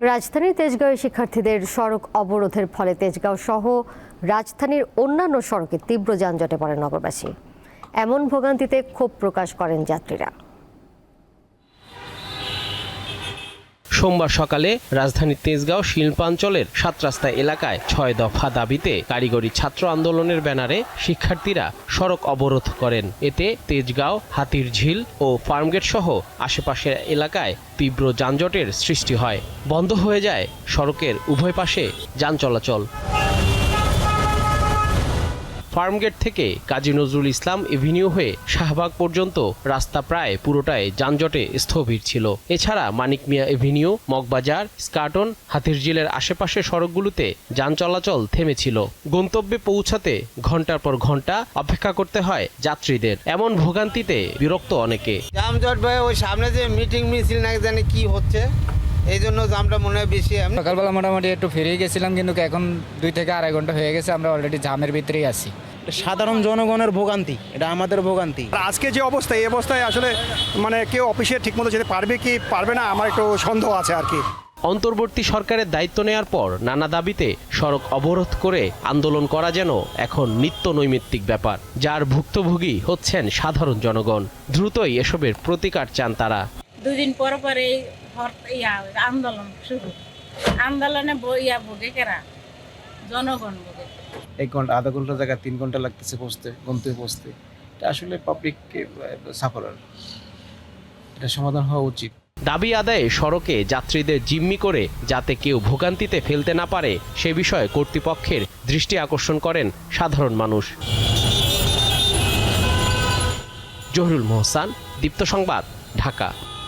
রাজধানীর তেজগাঁওয়ে শিক্ষার্থীদের সড়ক অবরোধের ফলে তেজগাঁও সহ রাজধানীর অন্যান্য সড়কে তীব্র যানজটে পড়ে নগরবাসী। এমন ভোগান্তিতে ক্ষোভ প্রকাশ করেন যাত্রীরা। সোমবার সকালে রাজধানীর তেজগাঁও শিল্পাঞ্চলের ৭ রাস্তা এলাকায় ৬ দফা দাবিতে কারিগরি ছাত্র আন্দোলনের ব্যানারে শিক্ষার্থীরা সড়ক অবরোধ করেন। এতে তেজগাঁও, হাতিরঝিল ও ফার্মগেট সহ আশেপাশের এলাকায় তীব্র যানজটের সৃষ্টি হয়। বন্ধ হয়ে যায় সড়কের উভয় পাশে যান চলাচল। ফার্মগেট থেকে কাজী নজরুল ইসলাম এভিনিউ হয়ে শাহবাগ পর্যন্ত রাস্তা প্রায় পুরোটাই যানজটে স্থবির ছিল। এছাড়া মানিক মিয়া এভিনিউ, মগবাজার, স্কাটন, হাতিরঝিলের আশেপাশের সড়কগুলোতে যান চলাচল থেমেছিল। গন্তব্যে পৌঁছাতে ঘন্টার পর ঘন্টা অপেক্ষা করতে হয় যাত্রীদের। এমন ভোগান্তিতে বিরক্ত অনেকে। যানজট ভাই, ওই সামনে যে মিটিং মিছিল না জানি কি হচ্ছে, এই জন্য জামটা মনে হয় বেশি। সকালবেলা মোটামুটি একটু ফিরে গেছিলাম, কিন্তু এখন 2 থেকে আড়াই ঘন্টা হয়ে গেছে, আমরা অলরেডি জামের ভিতরেই আছি। সাধারণ জনগণের ভোগান্তি, এটা আমাদের ভোগান্তি। আজকে যে অবস্থা, এই অবস্থায় আসলে কেউ অফিসে ঠিকমতো যেতে পারবে কি পারবে না, আমার একটু সন্দেহ আছে আর কি। অন্তর্বর্তী সরকারের দায়িত্ব নেয়ার পর নানা দাবিতে সড়ক অবরোধ করে আন্দোলন করা যেন এখন নিত্য নৈমিত্তিক ব্যাপার, যার ভুক্তভোগী হচ্ছেন সাধারণ জনগণ। দ্রুতই এসবের প্রতিকার চান তারা। 2 দিন পর পরে আন্দোলন শুরু। আন্দোলনে ভোগে কেরা? জনগণ ভোগে। 1 ঘন্টা, আধা ঘন্টা জায়গায় 3 ঘন্টা লাগতেছে গন্তব্যে পৌঁছতে। এটা আসলে পাবলিককে সাফারার, এটা সমাধান হওয়া উচিত। দাবি আদায়ে সড়কে যাত্রীদের জিম্মি করে যাতে কেউ ভোগান্তিতে ফেলতে না পারে সে বিষয়ে কর্তৃপক্ষের দৃষ্টি আকর্ষণ করেন সাধারণ মানুষ। জহিরুল মোহসান, দীপ্ত সংবাদ, ঢাকা।